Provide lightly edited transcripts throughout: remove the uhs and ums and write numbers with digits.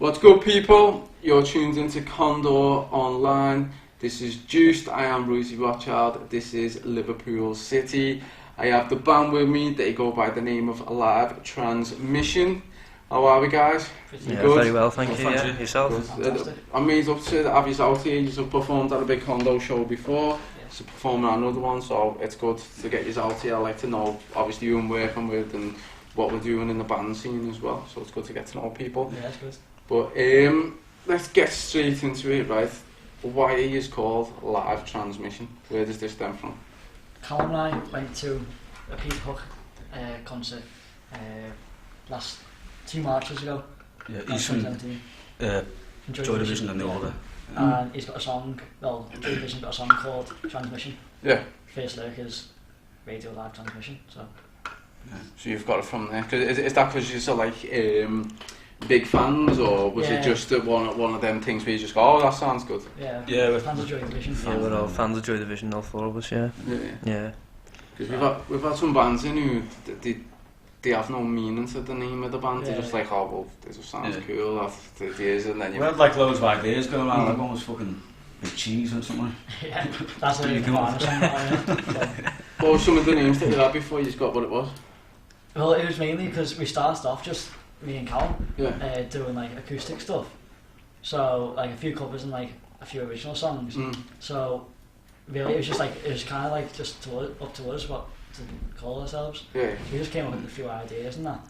What's good, people? You're tuned into Condor Online. This is Juiced. I am Royzy Rothschild. This is Liverpool City. I have the band with me. They go by the name of Live Transmission. How are we, guys? Yeah, good? Very well, thank you. Yeah. Yourself? I'm amazed up to have you out here. You've performed at a big Condo show before. So performing at another one, so it's good to get you out here. I like to know, obviously, who I'm working with and what we're doing in the band scene as well. So it's good to get to know people. Yeah, that's good. But let's get straight into it, right? Why is called Live Transmission? Where does this stem from? Callum and I went to a Pete Hook concert last 2 Marches ago. Yeah, he's from 2017. Joy Division and the Order. And he's got a song, well, Joy Division's got a song called Transmission. Yeah. First lyric is Radio Live Transmission, so... Yeah. So you've got it from there. Is that because you're so like big fans, or was it just one of them things where you just go, oh, that sounds good? Yeah, yeah, we're fans of Joy Division. Yeah, we're all fans of Joy Division, all four of us, yeah. Yeah. Because we've had some bands in who they have no meaning to the name of the band. They're just like, oh, well, this just sounds cool, that's it is, and then you... We had like loads of ideas going around, like one was fucking big cheese or something. Yeah, that's what you come on. What were some of the names that you had before you just got what it was? Well, it was mainly because we started off just me and Callum doing like acoustic stuff. So like a few covers and like a few original songs. So really it was just like, it was kind of like just up to us what to call ourselves. Yeah. So we just came up with a few ideas and that.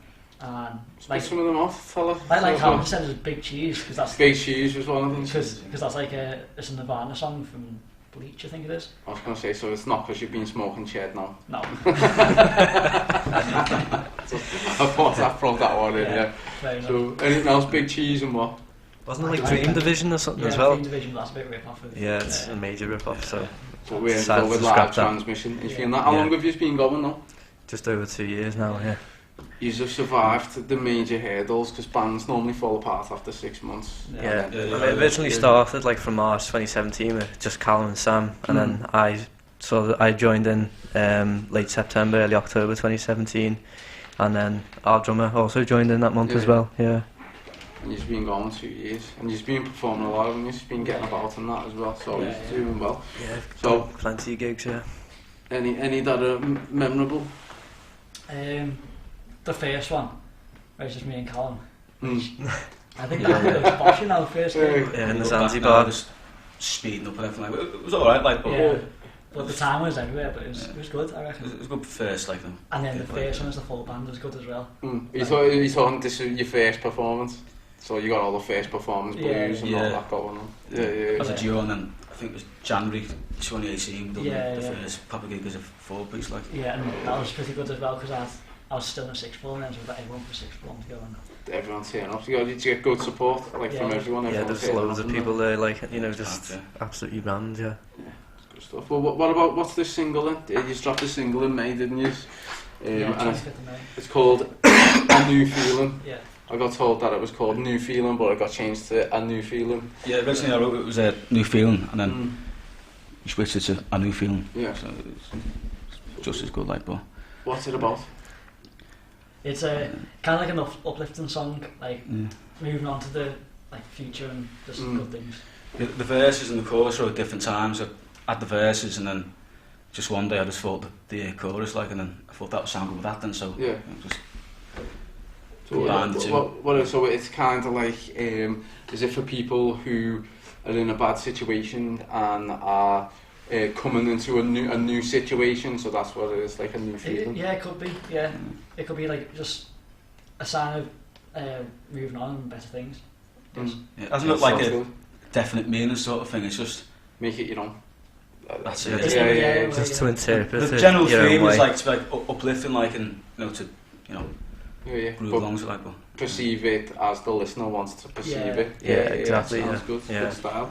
And like some of them off, fella. Like Callum said, it was Big Cheese, because that's... Big Cheese was one of them. Because that's like it's a Nirvana song from Bleach, I think it is. I was going to say, so it's not because you've been smoking shed now? No. I thought that from that one in, yeah. So, anything else, Big Cheese and what? Wasn't it like Dream Division or something as well? Dream Division, that's a bit rip-off of... Yeah, it's a major rip-off, so... But we ended up with Live Transmission. You feeling that? How long have you been going now? Just over 2 years now, yeah. You've survived the major hurdles, because bands normally fall apart after 6 months. Yeah. It originally started like from March 2017 with just Callum and Sam, and then I joined in late September, early October 2017, and then our drummer also joined in that month as well. Yeah. And you've been going 2 years, and you've been performing a lot, and you've been getting about in that as well. So you're doing well. Yeah. So plenty of gigs. Yeah. Any that are memorable? The first one, where it's just me and Callum. I think that was boshing now, first gig. Yeah, in the Zanzibar. Just speeding up and everything. Like, it was alright, like, but the time was everywhere, but it was good, I reckon. It was good first, like them. And then the first one as the full band was good as well. You thought this was your first performance? So you got all the first performance blues and all that going on? Yeah. As a duo, and then I think it was January 2018, the first proper gig as a four-piece, like. Yeah, and that was pretty good as well, because I was still in sixth form, and then so we got everyone from sixth form to go on. Everyone's turning up. Did you get good support from everyone? Yeah, there's loads of people there, like, you know, just absolutely rammed, yeah. Good stuff. Well, what about, what's this single then? You dropped a single in May, didn't you? And it's called A New Feeling. Yeah. I got told that it was called New Feeling, but it got changed to A New Feeling. Yeah, originally I wrote it was a New Feeling, and then we switched it to A New Feeling. Yeah. So it's just as good, like, but... What's it about? It's a kind of like an uplifting song, like moving on to the like future and just good things. The verses and the chorus are at different times. I had the verses, and then just one day I just thought the chorus, like, and then I thought that would sound good with that. Then so so it's kind of like is it for people who are in a bad situation and are coming into a new situation, so that's what it is, like a new feeling? It could be, yeah. It could be like just a sign of moving on and better things. It hasn't got like a definite meaning sort of thing, it's just... Make it your own. That's it. Yeah. Just to interpret the general theme is like to be like uplifting, like, and to groove along to, like, perceive it as the listener wants to perceive it. Yeah, exactly. Sounds good. Good style.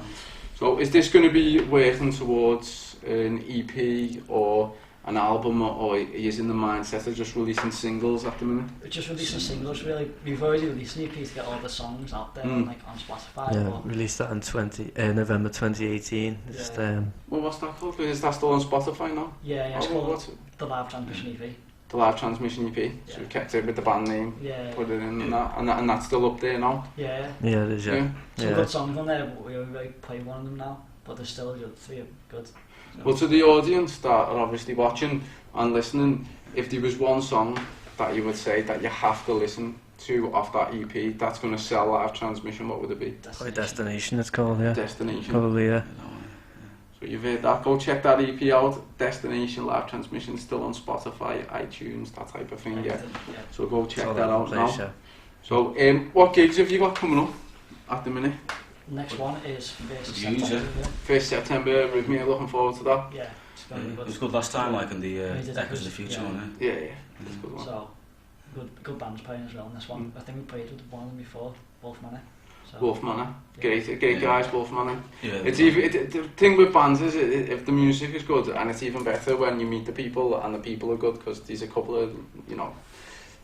So is this going to be working towards an EP or an album, or are you in the mindset of just releasing singles at the minute? We're just releasing singles, really. We've already released an EP to get all the songs out there, like on Spotify. Yeah, released that in November 2018. Well, what's that called? Is that still on Spotify now? Yeah, it's called The Live Transmission EP. the live transmission EP. So we kept it with the band name, put it in and that's still up there now. Yeah. Yeah, it is. Yeah. Some good songs on there, but we only play one of them now. But there's still good, 3 are good. So. Well, to the audience that are obviously watching and listening, if there was one song that you would say that you have to listen to off that EP that's going to sell live transmission, what would it be? Probably Destination, it's called, yeah. Destination. Probably, yeah. So you've heard that. Go check that EP out. Destination live transmission, still on Spotify, iTunes, that type of thing. Yeah. So go check that out now. Yeah. So what gigs have you got coming up at the minute? Next one is 1st September. 1st September. With me, looking forward to that. Yeah. It was good last time, like in the Echoes of the Future one. Yeah. It's a good one. So good bands playing as well in this one. I think we played with one of them before, Wolf Manor. So, Wolf Manor, great guys, Wolf Manor. Yeah, it's even the thing with bands is if the music is good, and it's even better when you meet the people and the people are good, because there's a couple of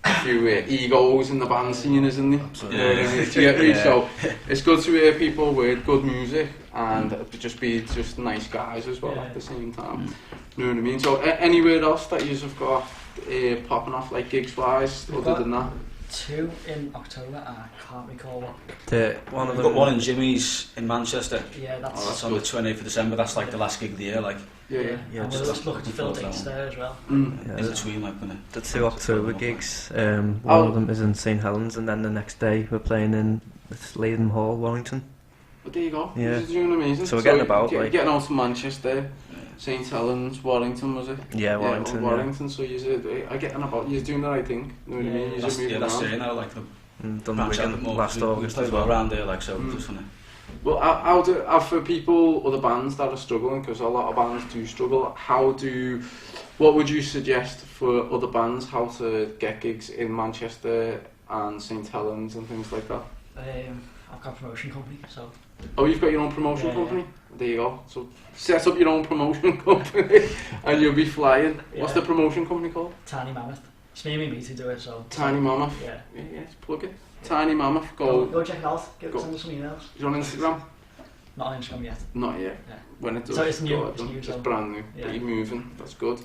a few egos in the band scene, isn't there? Absolutely. So it's good to hear people with good music and just be nice guys as well at the same time. You know what I mean? So anywhere else that you've got popping off, like gigs wise, other than that? 2 in October, and I can't recall what. We've got one in Jimmy's in Manchester. Yeah, that's on the 28th of December. That's like the last gig of the year, like. Yeah. And we're just looking to fill dates there as well. In between, like, the 2 October gigs. One of them is in St Helens, and then the next day we're playing in Latham Hall, Warrington. But there you go. Yeah. This is doing amazing. So we're getting about, getting out to Manchester. St Helens, Warrington, was it? Yeah, Warrington. Warrington. So you're getting about. You're doing the right thing. You know what I mean? That's it. Now, like done Wigan last August as well. Around there, like so. Just funny. Well, for people, other bands that are struggling, because a lot of bands do struggle. What would you suggest for other bands how to get gigs in Manchester and St Helens and things like that? I've got a promotion company, so. Oh, you've got your own promotion company? Yeah. There you go. So set up your own promotion company and you'll be flying. Yeah. What's the promotion company called? Tiny Mammoth. It's me and me to do it, so. Tiny Mammoth? Yeah. Yeah, plug it. Tiny Mammoth, go check it out. Send us some emails. You're on Instagram? Not on Instagram yet. Not yet. Yeah. When it does, so it's new. It's brand new. Yeah. But you're moving. That's good.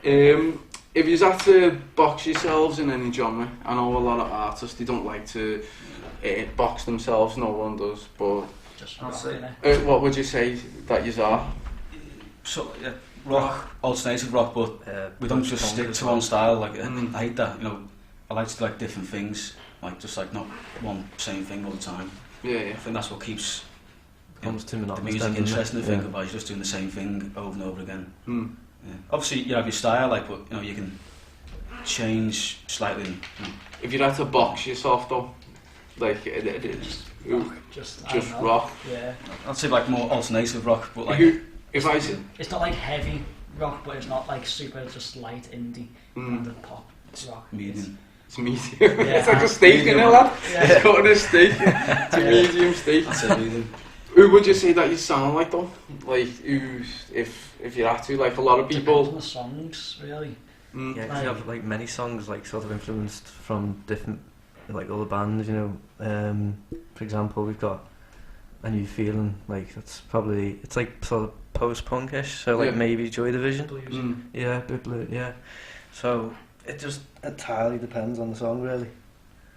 If you had to box yourselves in any genre, I know a lot of artists, they don't like to box themselves, no one does, but just what would you say that you are? So, rock, alternative rock, but we don't just stick to one style. Like I hate that. I like to do like different things, like just like not one same thing all the time. Yeah. I think that's what keeps the music interesting. Think about you just doing the same thing over and over again. Yeah. Obviously, you have your style, like, but you can change slightly. If you had to box yourself though, like just rock. Yeah. I'd say like more alternative rock, but like it's not like heavy rock, but it's not like super just light indie kind of pop rock. Medium. It's medium. It's like a steak, isn't it, lad? Yeah. It's got a steak. It's a medium steak. That's a medium. Who would you say that you sound like though? Like who, if you had to, like a lot of people. Depends on the songs, really. Yeah, because you have like many songs like sort of influenced from different like other bands, for example, we've got A New Feeling, like it's like sort of post-punkish, so like maybe Joy Division. Yeah, bit blue, yeah. So it just entirely depends on the song, really.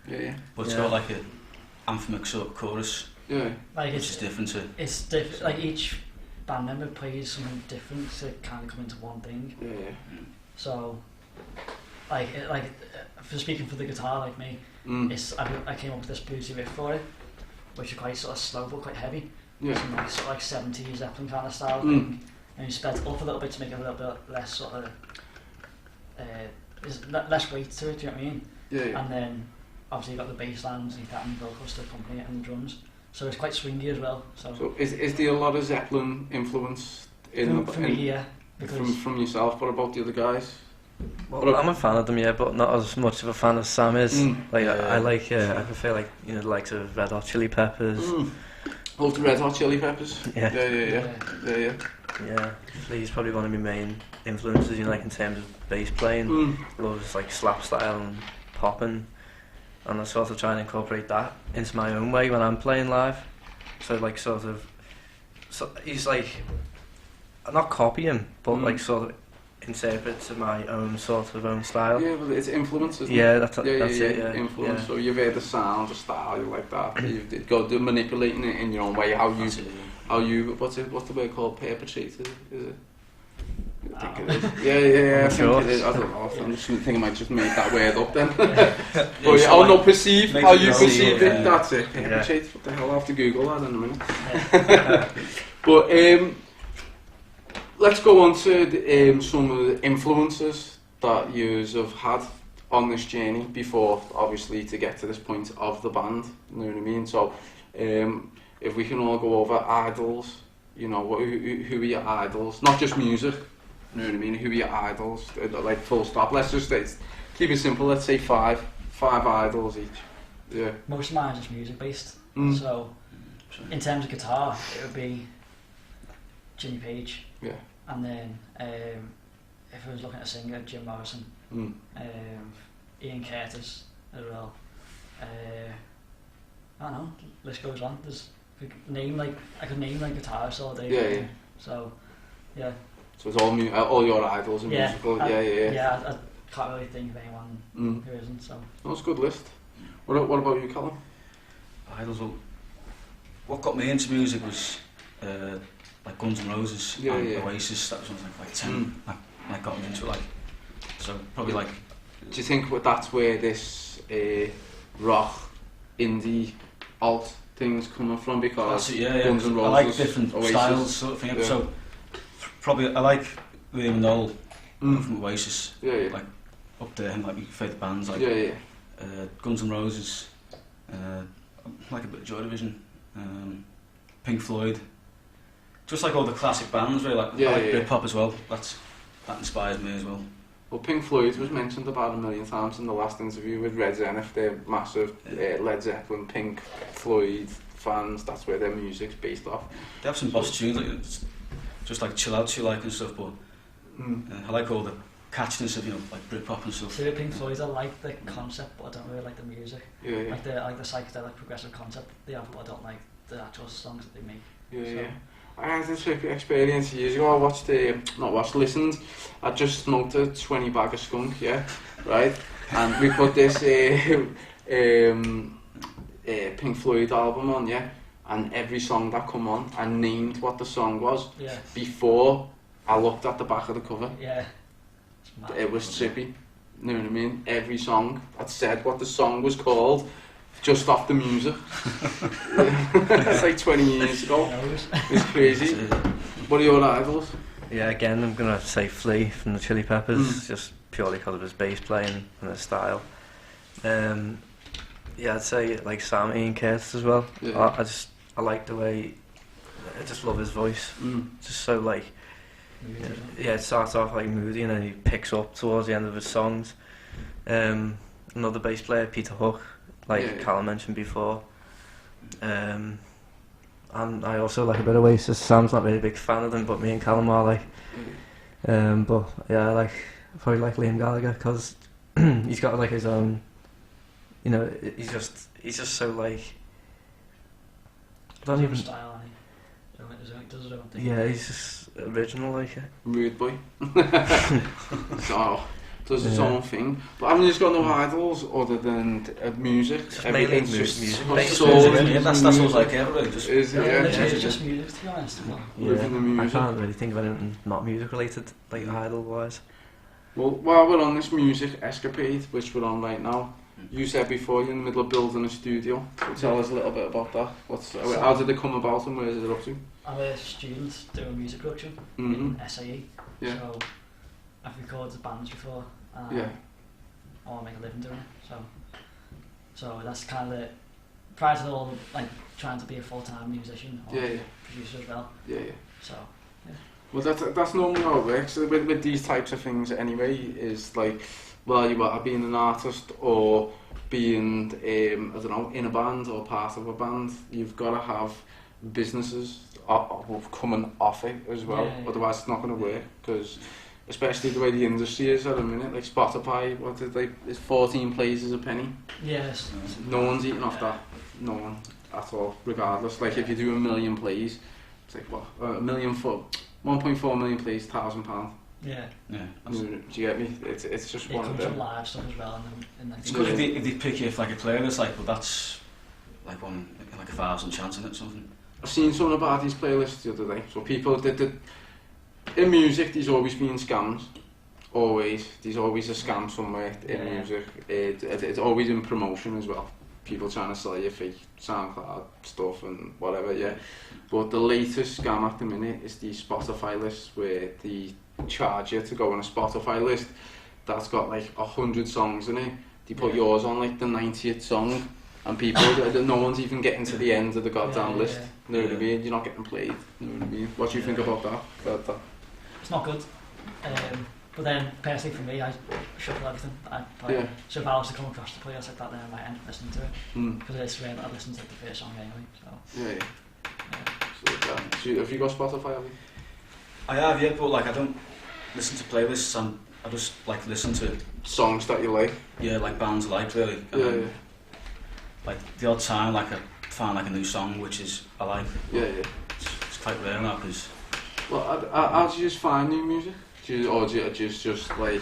Yeah. But it's got like an anthemic sort of chorus. Yeah. Like which is different. It's different. Like each band member plays something different to kind of come into one thing. Yeah. So, for speaking for the guitar, like me, I came up with this bluesy riff for it, which is quite sort of slow but quite heavy. Yeah. Some like sort of like 70s Zeppelin kind of style thing, and you sped it up a little bit to make it a little bit less sort of less weight to it. Do you know what I mean? Yeah. And then obviously you got the bass lines and that and vocals to accompany it and the drums. So it's quite swingy as well. So is there a lot of Zeppelin influence in from me, yeah? From yourself, what about the other guys? Well, I'm a fan of them, yeah, but not as much of a fan as Sam is. I prefer like the likes of Red Hot Chili Peppers. Love the Red Hot Chili Peppers. Yeah. So he's probably one of my main influences, like in terms of bass playing. Loves like slap style and popping, and I sort of try and incorporate that into my own way when I'm playing live. So like he's like, I'm not copying him, but like sort of interpret to my own sort of own style. Yeah, well, it's influence, isn't yeah, it? that's it. Yeah, influence. Yeah. So you've heard the sound, the style, you like that. You've got to manipulating it in your own way. How you what's the word called? Perpetrated, is it? I think it is. Yeah. I think it is. I don't know. I'm just thinking I might just make that word up then. Perceive how you perceive it. That's it. Perpetrate. What the hell? I'll have to Google that in a minute. But let's go on to some of the influences that you have had on this journey before, obviously, to get to this point of the band. You know what I mean? So, if we can all go over idols, you know, who are your idols? Not just music. You know what I mean? Who are your idols? Like full stop. Let's just keep it simple. Let's say five idols each. Yeah. Most of mine is just music based. So, in terms of guitar, it would be Jimmy Page. Yeah. And then, if I was looking at a singer, Jim Morrison. Ian Curtis as well. I don't know. List goes on. I could name guitarists all day. Yeah. So, yeah. So it's all your idols in musical. Yeah, I can't really think of anyone who isn't. So that's a good list. What about you, Callum? Idols. Well, what got me into music was like Guns N' Roses and Oasis. That was when I was like 10. I got me into it. Like, so probably like. Do you think that's where this rock, indie, alt thing's coming from? Because Guns N' Roses, I like different Oasis, styles, sort of thing. Yeah. So probably I like Liam Noel from Oasis. Like up there, and like my favourite bands like Guns N' Roses. I like a bit of Joy Division, Pink Floyd. Just like all the classic bands, really. Like, I like Britpop as well. That inspires me as well. Well, Pink Floyd was mentioned about 1 million times in the last interview with Red Zenith. They're massive Led Zeppelin, Pink Floyd fans. That's where their music's based off. They have some boss tunes, like just like chill out, you like and stuff. But I like all the catchiness of like Britpop and stuff. So Pink Floyd, I like the concept, but I don't really like the music. Like the psychedelic progressive concept they have, but I don't like the actual songs that they make. I had this experience years ago. I listened. I just smoked a 20 bag of skunk, right? And we put this Pink Floyd album on, and every song that come on, I named what the song was before I looked at the back of the cover. Yeah. It was trippy. You know what I mean? Every song, I said what the song was called, just off the music. It's like 20 years ago. It's crazy. What are your idols? Yeah, again, I'm gonna say Flea from the Chili Peppers, just purely because of his bass playing and his style. I'd say like Sam Ian Curtis as well. I like the way, I just love his voice. Just so like, it starts off like moody and then he picks up towards the end of his songs. Another bass player, Peter Hook, like Callum mentioned before. And I also like a bit of Oasis. Sam's not really a big fan of them, but me and Callum are like. But yeah, I probably like Liam Gallagher because he's got like his own. You know, he's just so like. I don't even. Style, does it own thing. Yeah, he's just original, like. Rude boy. So. Does its own thing, but I mean, he's got no idols other than music. Everything's just music. That's what like everybody just it's just music, to be honest. I can't really think of anything not music related, like idol wise. Well, while we're on this music escapade, which we're on right now, you said before you're in the middle of building a studio. So tell us a little bit about that. How did it come about and where is it up to? I'm a student doing music production in SAE. So I've recorded bands before. I want to make a living doing it. So that's kind of prior to all like trying to be a full-time musician or producer as well. So well, that's normally how it works with these types of things anyway. Is like, well, you are being an artist or being I don't know, in a band or part of a band. You've got to have businesses coming off it as well. Otherwise, it's not going to work because. Especially the way the industry is at the minute, like Spotify, it's 14 plays is a penny. Yes. No one's eating off that. No one at all, regardless. Like if you do 1 million plays, it's like what? 1.4 million plays, £1,000. Yeah. Yeah. Do you get me? It's just one of them. It comes from live stuff as well. And it's good if they pick you for like a playlist, like, well, that's like one, like 1,000 chance in it, something. I've seen some about these playlists the other day. So people did in music, there's always been scams. Always. There's always a scam somewhere in music. It's always in promotion as well. People trying to sell you fake SoundCloud stuff and whatever, yeah. But the latest scam at the minute is the Spotify list, where they charge you to go on a Spotify list that's got like 100 songs in it. They put yours on like the 90th song, and people, no one's even getting to the end of the goddamn list. You know what I mean? You're not getting played. You know what I mean? What do you think about that? It's not good. But then, personally for me, I shuffle everything that I play. Yeah. So if I was to come across the playlist like that, then I might end up listening to it. Because it's rare that I listen to like, the first song anyway. So. Yeah. So have you got Spotify? Have you? I have, yeah, but like I don't listen to playlists. I just like listen to songs that you like. Yeah, like bands I like really. Yeah. Like the odd time, like I find like a new song which is I like. Yeah. It's quite rare now because. Well, how do you just find new music? Do you just like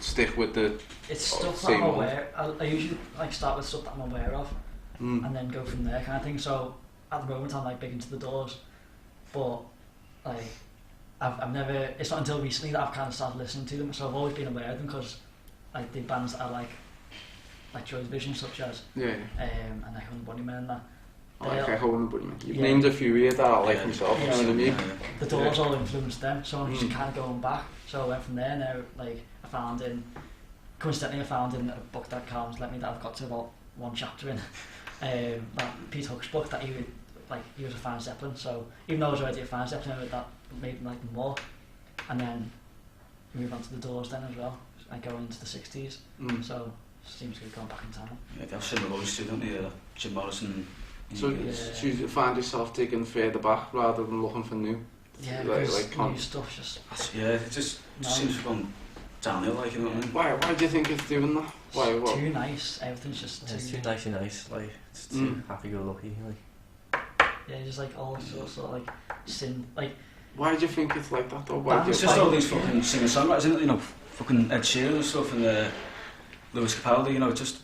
stick with the it's stuff that I'm aware. I usually like start with stuff that I'm aware of, and then go from there kind of thing. So at the moment I'm like big into the Doors, but like I've never. It's not until recently that I've kind of started listening to them. So I've always been aware of them because like the bands that I like Joy Division, such as and like Home and Bunnymen and that. I like Home and Bunnymen. You've named a few here that I like myself. You know what I mean? The Doors all influenced them, so I'm just kind of going back. So I went from there. Now, like coincidentally, I found in a book that Calum's lent me that I've got to about one chapter in. That Pete Hook's book that he was a fan of Zeppelin. So even though I was already a fan of Zeppelin, that made me like them more. And then we moved on to the Doors then as well. I go into the 60s. So it seems to be going back in time. Yeah, they have similar voices too, don't they? Jim Morrison. So you find yourself digging further back rather than looking for new? Yeah, like new stuff just... Yeah, it just seems to have gone downhill, like, you know what I mean? Why do you think it's doing that? It's too nice, everything's just too... It's too nice, like, it's too happy-go-lucky, like. Yeah, just like all sorts of like, sin, like... Why do you think it's like that though? It's just all these fucking singer-songwriters, isn't it? You know, fucking Ed Sheeran and stuff, and Lewis Capaldi, you know, just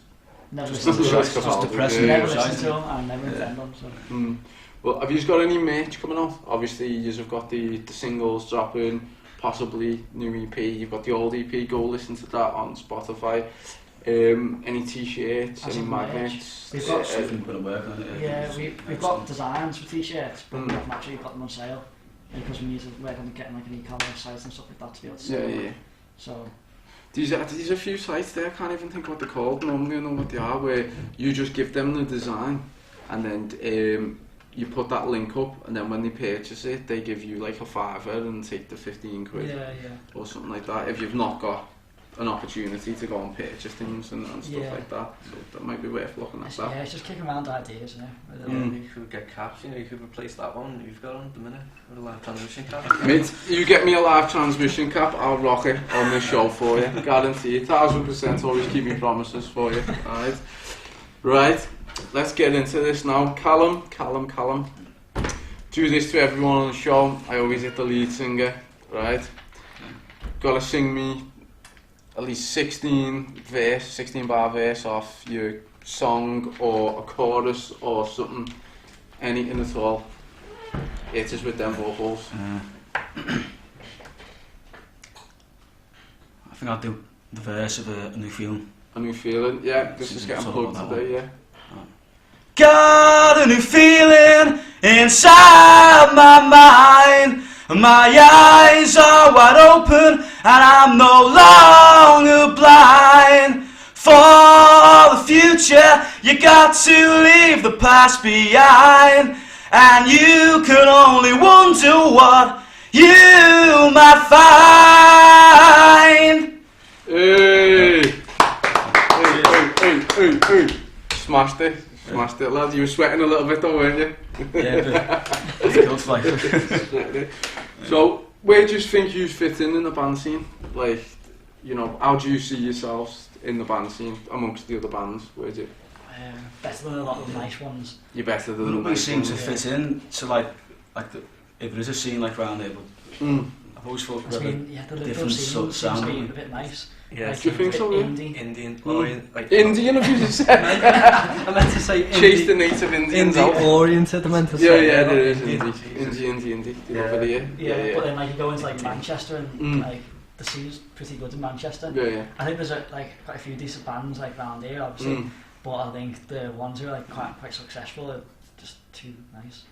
depressing. Never listen to them and never offend them. So. Well, have you got any merch coming out? Obviously, you've got the singles dropping, possibly new EP. You've got the old EP. Go listen to that on Spotify. Any t-shirts, any magnets? We've got something going to work on it. Yeah, we've got designs for t-shirts, but we haven't actually got them on sale because we need to work on getting like an e-commerce site and stuff like that to be able to sell them. Yeah. So. There's a few sites there, I can't even think what they're called, normally I know what they are, where you just give them the design and then you put that link up, and then when they purchase it, they give you like a £5 and take the 15 quid or something like that, if you've not got an opportunity to go and purchase things and stuff like that. So that might be worth looking at that. Yeah, it's just kicking around ideas, you know. You could get caps, you know, you could replace that one you've got on at the minute with a live transmission cap. Mate, you get me a live transmission cap, I'll rock it on this show for you. Guarantee it, 1000%, always keep me promises for you. Alright. Right, let's get into this now. Callum. Do this to everyone on the show. I always hit the lead singer, right? Gotta sing me at least 16 bar verse off your song or a chorus or something, anything at all. It is with them vocals. I think I'll do the verse of A New Feeling. A New Feeling, yeah, this is getting plugged today, yeah. Got a new feeling inside my mind. My eyes are wide open and I'm no longer blind. For the future, you got to leave the past behind. And you can only wonder what you might find. Hey! Hey. Smashed it, lad. You were sweating a little bit though, weren't you? Yeah, but it feels like So, where do you think you fit in the band scene? Like, you know, how do you see yourselves in the band scene amongst the other bands? Where do you? Better than a lot of the nice ones. You're better than the nice ones. Seem to fit in to like if there is a scene like round here, but I've always thought the Liverpool scene seems to be a bit nice. Yeah, like, do you think so? Indian, Orient, like Indian, if you just said. I meant to say Chase the native Indians out. Indie-oriented, I meant to say. Yeah, there is Indie. Yeah, but then like you go into like Manchester and like the scene's pretty good in Manchester. Yeah. I think there's quite a few decent bands like around here, obviously. But I think the ones who are like quite successful are just too nice.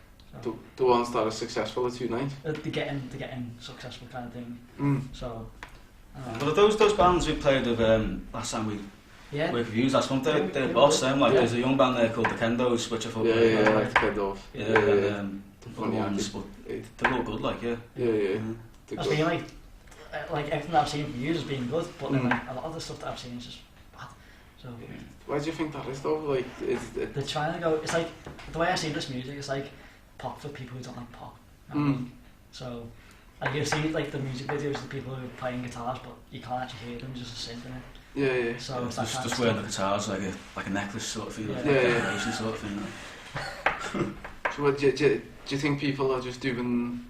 So. The ones that are successful are too nice. They're getting successful kind of thing. So. But those bands we played with last time we worked with you last month, they're boss them. Like there's a young band there called the Kendos, which I thought I like the Kendos. And funny ones, but they're all good. Like That's been like everything that I've seen from you has been good, but then like a lot of the stuff that I've seen is just bad. So why do you think that is though? Like they're trying to go. It's like the way I see this music. It's like pop for people who don't like pop. So. Like you see like the music videos of the people who are playing guitars, but you can't actually hear them, just a synth in it. Yeah. So it's just wearing the guitars like a necklace sort of feel, like a sort of thing. So what, do you think people are just doing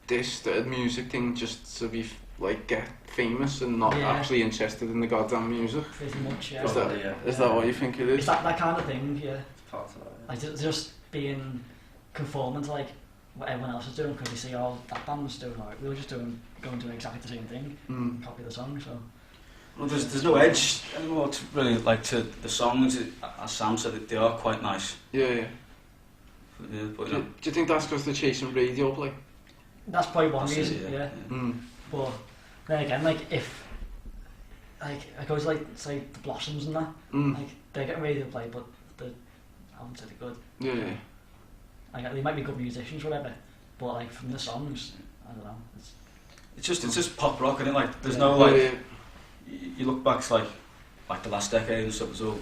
the music thing just to be like get famous and not actually interested in the goddamn music? Pretty much, yeah. Is that what you think it is? It's that kind of thing, yeah. It's part of that, Like just being conforming to like what everyone else is doing, because you see that band's doing alright, we were just going and doing exactly the same thing, copy the song, so. Well, there's no edge anymore to really, like, to the songs, as Sam said, they are quite nice. Yeah. But, do you think that's because they're chasing radio play? That's probably one reason, yeah. But then again, like, if, like, it goes like, say, the Blossoms and that, like, they're getting radio play, but the albums are good. Yeah. Like, they might be good musicians, whatever, but like from the songs, I don't know. It's just pop rock, and like there's no like. You look back to like the last decade and stuff. It was all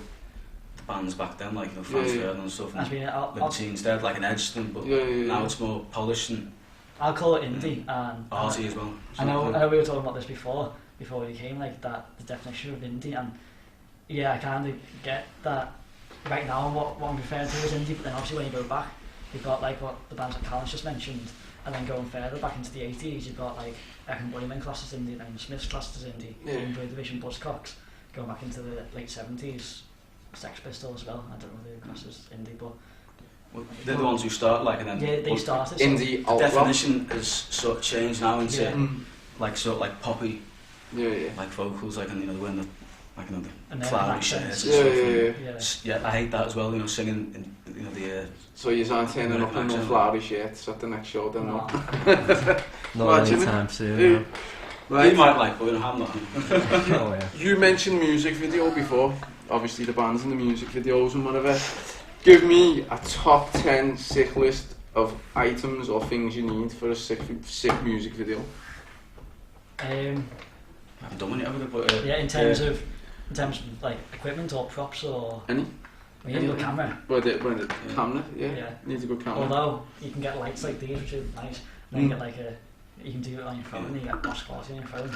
the bands back then, like Franz Ferdinand and stuff. And Libertines, they had like an edge to them, but now it's more polished and. I'll call it indie and arty as well. I know we were talking about this before we came, like that the definition of indie, and I kind of get that right now. What I'm referring to is indie, but then obviously when you go back. You've got like what the bands like Callum's just mentioned, and then going further back into the 80s, you've got like Boyman classes indie, then Smith's classes indie, Joy Division, Buzzcocks, going back into the late 70s, Sex Pistols as well. I don't know the classes indie, but they're the ones who start like, and then they started. Indie the definition has sort of changed now into like sort of like poppy, like vocals, like, and when the the flowery shirts and stuff. Yeah, I hate that as well. Singing in the. So you aren't turning up in no flowery shirts at the next show, then? No. Not anytime soon. Right. You might like, but I'm not. You mentioned music video before. Obviously, the bands and the music videos and whatever. Give me a top 10 sick list of items or things you need for a sick music video. I haven't done any of it, but in terms of like equipment or props or any. We need a good camera. Camera, needs a good camera. Although you can get lights like these, which are nice. And then you get you can do it on your phone, and you get boss quality on your phone.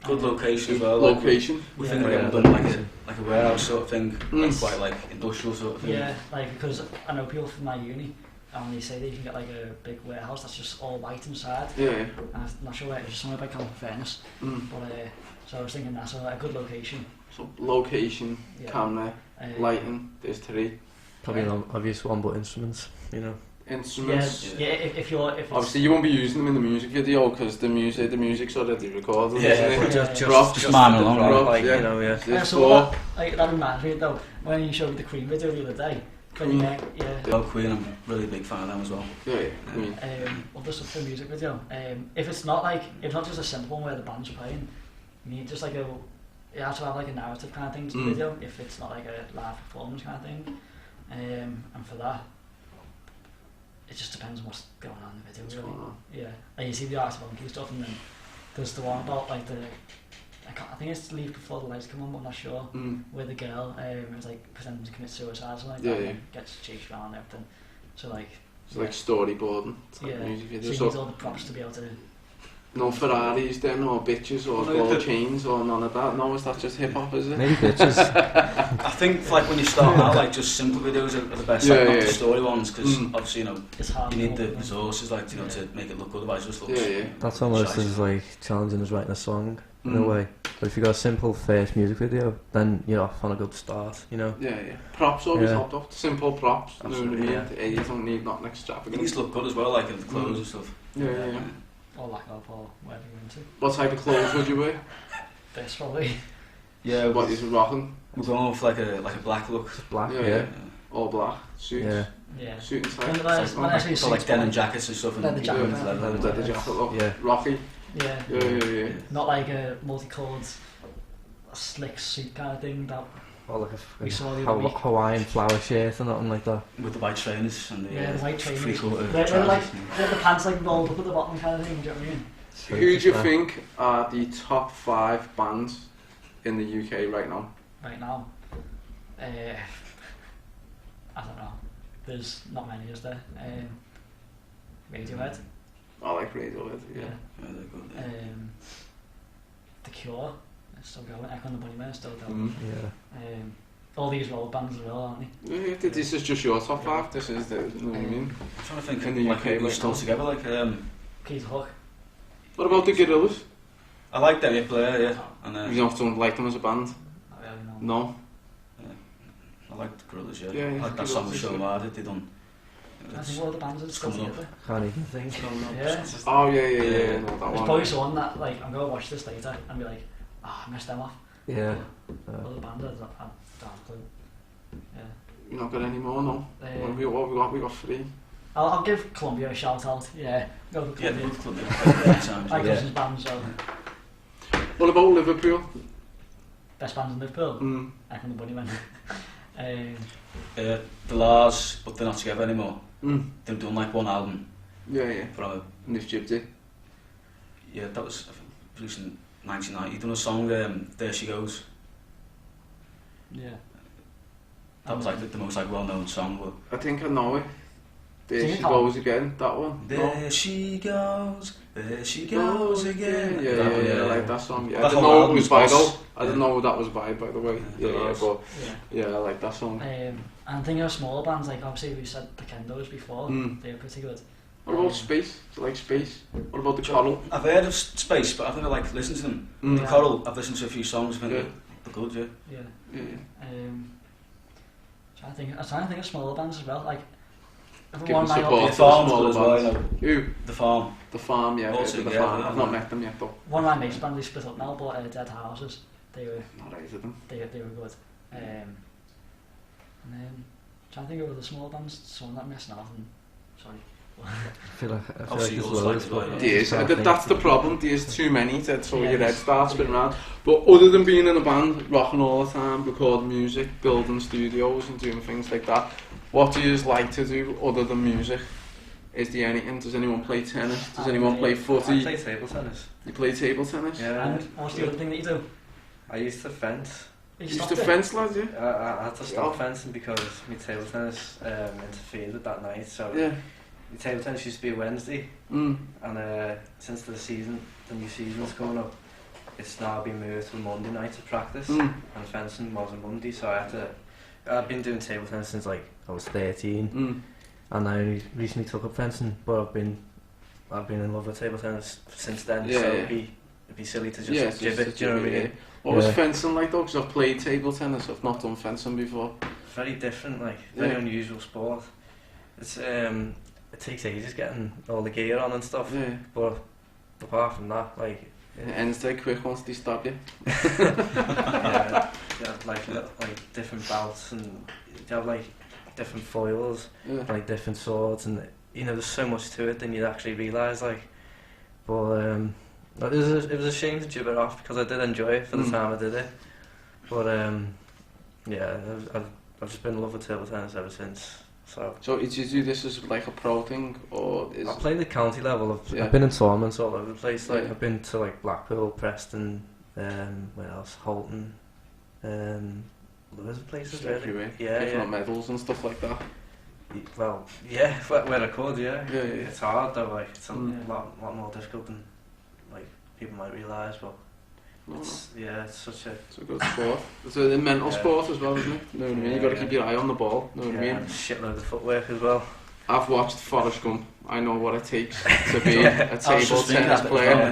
Good location as well. Location. We think we're done like a warehouse sort of thing, quite like industrial sort of thing. Yeah, like because I know people from my uni, and they say that you can get like a big warehouse that's just all white inside. Yeah. And I'm not sure where it is, somewhere by Camden Furnace. But so I was thinking that's a good location. So location, camera, lighting. There's 3. Probably an obvious one, but instruments. Instruments. If obviously you won't be using them in the music video because the music's already recorded. Just man along. So that reminds me though, when you showed the Queen video the other day. Queen, Queen, I'm really a big fan of them as well. Queen. Other stuff for the music video. If it's not just a simple one where the band's playing, you need just like you have to have like a narrative kind of thing to the video. If it's not like a live performance kind of thing, and for that. It just depends on what's going on in the video, really. Like you see the Art of Monkey stuff, and then there's the one about like I think it's Leave Before the Lights Come On, but I'm not sure. Where the girl is like pretending to commit suicide or something like that, and gets chased around and everything. So like. So like storyboarding. Music video. So you need all the props to be able to No Ferraris then, or bitches, or gold chains, or none of that. No, is that just hip hop? Is it? Maybe bitches. I think like when you start out, like just simple videos are the best, like not the story ones, because obviously you need the resources, like to make it look good. Otherwise, it just looks. That's almost as like challenging as writing a song in a way. But if you got a simple first music video, then you're off on a good start, you know. Props always help out. Simple props. You know what I mean? You don't need nothing extravagant. It needs to look good as well, like in the clothes and stuff. Or lack of, or whatever you're into. What type of clothes would you wear? This probably. Yeah, what is rocking? We're going with like a black look. Black, all black suits. Yeah. Suit and tie. So like denim jackets and stuff. Leather jacket look. Rocky. Yeah. Not like a multicoloured, slick suit kind of thing that. Or like a Hawaiian flower shirt or nothing like that. With the white trainers and the white trainers. They're like the pants like rolled up at the bottom kind of thing. Do you know what I mean? Who do you think are the top 5 bands in the UK right now? Right now, I don't know. There's not many, is there? Radiohead. I like Radiohead. Yeah, they're good. The Cure. Still going. Echo and the Bunnymen still going. All these roll bands as well, aren't they? Yeah, this is just your top 5. This is the. You know what I mean? I'm trying to think in the UK we're still together. Like Peter Hook. What about the Gorillaz? I like them. You play, and you don't like them as a band? Not really, no. I like the Gorillaz. I like that song with Sean Mardy they done. I think all the bands are still together. Can't even think. Oh yeah. No, that one. There's probably someone that like I'm gonna watch this later and be like, I messed them off. Yeah. Other band, I don't have a clue. Yeah. You're not got any more, no? What we got? We got 3. I'll give Columbia a shout out. Yeah. Go to Columbia. My cousin's band, so. What about Liverpool? Best bands in Liverpool? Echo and the Bunnymen. The Lars, but they're not together anymore. They've done like one album. Yeah. Nick Gypsy. Yeah, that was produced in 1990. He done a song, There She Goes. Yeah. That was like the most like well-known song. But I think I know it. There she goes again, that one. There she goes again. Yeah, I like that song. I didn't know it was by though. I didn't know that was by the way. I like that song. And thinking of smaller bands, like obviously we said the Kendos before, they were pretty good. What about Space? Do you like Space? What about the Coral? I've heard of Space, but I've never like listened to them. The Coral, I've listened to a few songs. I think they're good. I'm trying to think of smaller bands as well. Like giving support to smaller bands. Who? The Farm. The Farm, yeah. The Farm. I've not met them yet though. One of my mates' bands, they split up now, but Dead Houses, they were. Not rated them. They were good. And then trying to think of the small bands, so I'm not messing up. Sorry. I feel like there's loads. That's the problem. There's too many, so your head starts spinning around. But other than being in a band, rocking all the time, recording music, building studios and doing things like that, what do you like to do other than music? Is there anything? Does anyone play tennis? Does anyone play footy? I play table tennis. You play table tennis? Yeah. And what's the other thing that you do? I used to fence. You used to fence, lads, yeah? I had to stop fencing because my table tennis interfered with that night. So the table tennis used to be a Wednesday, and since the new season's coming up, it's now been moved to a Monday night to practice, and fencing was a Monday. So I've been doing table tennis since like I was 13, and I only recently took up fencing, but I've been in love with table tennis since then. So it'd be silly to just jib it. Do you know what I mean? What was fencing like though? Because I've played table tennis, I've not done fencing before. Very different, like very unusual sport. It's it takes ages getting all the gear on and stuff. But apart from that, like it ends very quick once they stop you. like different belts, and you have like different foils, like different swords, and there's so much to it than you'd actually realise. Like, but it was a shame to jib it off because I did enjoy it for the time I did it. But I've just been in love with table tennis ever since. So did you do this as like a pro thing, or is I played the county level. I've been in tournaments all over the place. Like I've been to like Blackpool, Preston, where else? Holton, loads of places really. Picking up medals and stuff like that. Well, where I could, It's hard though. Like it's a lot more difficult than like people might realise, but it's such a... It's a good sport. It's a mental sport as well, isn't it? You know what I mean? You've got to keep your eye on the ball, you know what I mean? And shitload of footwork as well. I've watched Forrest Gump. I know what it takes to be a table tennis player.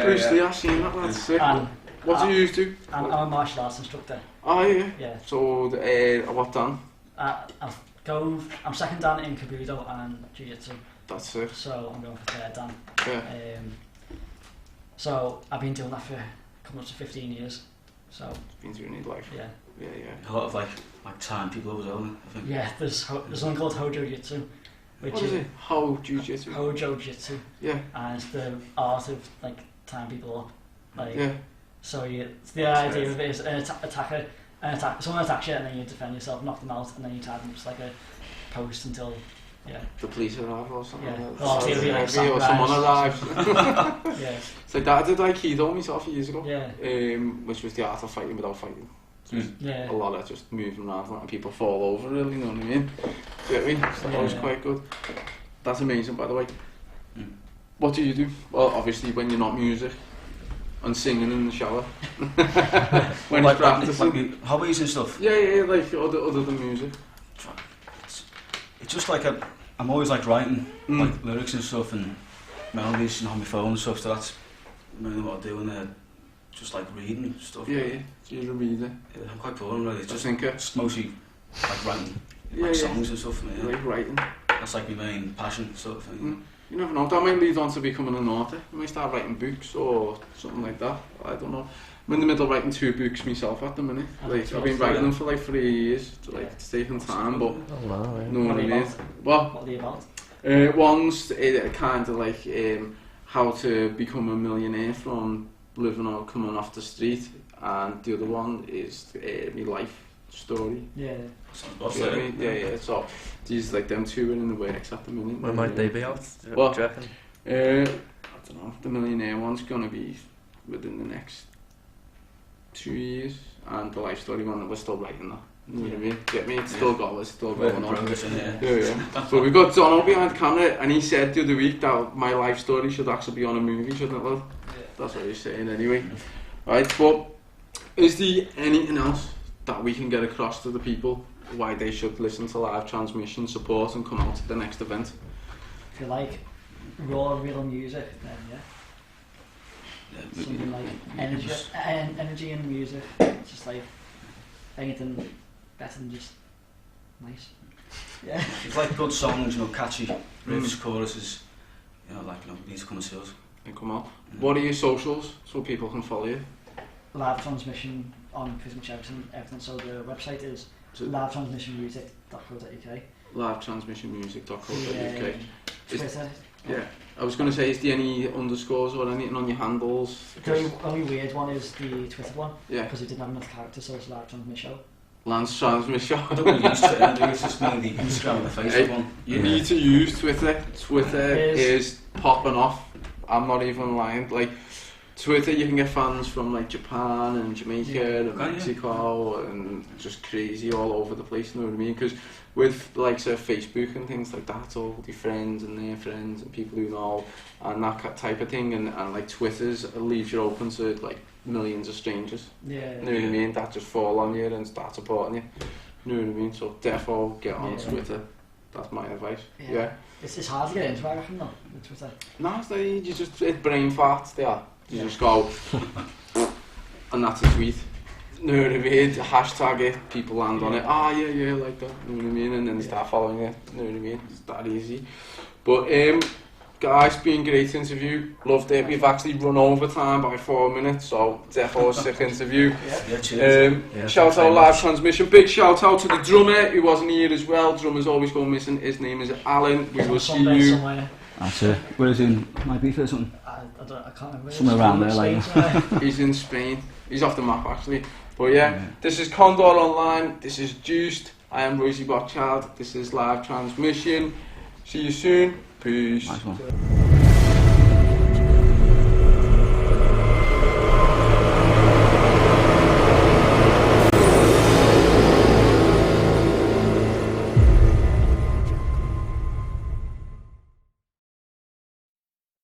Bruce Lee, I've seen that, that's sick. What do you used to? I'm a martial arts instructor. Oh yeah? Yeah. So, what dan? I'm second dan in Kabuto and Jiu-Jitsu. That's it. So I'm going for third dan. Yeah. So I've been doing that for coming up to 15 years. So it's been through your life. Yeah. Yeah, yeah. A lot of like time people as well, I think. Yeah, there's something called Hojo Jitsu. What is it? Hojo Jitsu? Hojo Jitsu. Yeah. And it's the art of like tying people up. Like, yeah. So the idea of it is an attacker, someone attacks you and then you defend yourself, knock them out, and then you tie them just like a post until the police arrive or something. Yeah. Like or someone arrives. Yeah. It's like that. I did Aikido myself years ago. Yeah. Which was the art of fighting without fighting. Yeah. A lot of just moving around and people fall over, really, you know what I mean? Do you get me? So that was quite good. That's amazing, by the way. What do you do? Well, obviously when you're not music and singing in the shower. When you're practicing. Like hobbies and stuff? Yeah, like other than music. It's just like I'm always like writing like lyrics and stuff and melodies and on my phone and stuff, so that's mainly what I do, and just like reading stuff. Yeah, you're a reader. Yeah, I'm quite boring really. Just thinker. It's mostly like writing like songs and stuff. Yeah. Like writing. That's like my main passion sort of thing. You never know, that might lead on to becoming an author. You might start writing books or something like that. I don't know. I'm in the middle of writing 2 books myself at the minute. Like, I've been writing them for like 3 years. It's taking time, but know what I mean. What are they about? One's kind of like how to become a millionaire from living or coming off the street, and the other one is my life story. Yeah. Yeah. So these like them 2 are in the works at the minute. When might they be out? Well, do you reckon? I don't know. The millionaire one's gonna be within the next 2 years, and the life story one, we're still writing that. You know what I mean? Get me? It's still going, it's still going on. Yeah. So we've got Dono behind the camera, and he said the other week that my life story should actually be on a movie, shouldn't it, love? Yeah. That's what he's saying anyway. Right, but is there anything else that we can get across to the people why they should listen to Live Transmission, support, and come out to the next event? If you like raw, real music, then something like energy in music, just like anything better than just nice. Yeah. It's like good songs, catchy riffs, choruses, need to come and see us. And come out. What are your socials so people can follow you? Live Transmission on pretty much everything. So the website is livetransmissionmusic.co.uk. Livetransmissionmusic.co.uk. Twitter. Yeah. I was going to say, is there any underscores or anything on your handles? The only weird one is the Twitter one. Yeah. Because it didn't have enough characters, so it's Live Transmission. Lance Transmission. I don't really use Twitter, it's just mainly Instagram and the Facebook one. You need to use Twitter. Twitter is popping off. I'm not even lying. Like, Twitter, you can get fans from like Japan and Jamaica and Mexico and just crazy all over the place, you know what I mean? Because with like Facebook and things like that, it's all your friends and their friends and people you know and that type of thing, and like Twitter's leaves you open to like millions of strangers. Yeah. You know what I mean? That just fall on you and start supporting you. You know what I mean? So therefore get on Twitter. That's my advice. Yeah. It's hard to get into, I reckon, though, with Twitter. No, it's brain farts, they are. You just go, and that's a tweet. You know what I mean? Hashtag it, people land on it. Yeah, like that. You know what I mean? And then start following it. You know what I mean? It's that easy. But guys, been a great interview. Loved it. We've actually run over time by 4 minutes, so definitely a sick interview. Shout out Live Transmission. Big shout out to the drummer who wasn't here as well. Drummers always go missing. His name is Alan. We will see you. Somewhere. That's it. Where is he in? Might be for something. I can't remember. Somewhere around there, like. He's in Spain. He's off the map actually. But yeah, this is Condor Online. This is Juiced. I am Royzy Rothschild. This is Live Transmission. See you soon. Peace. Nice one.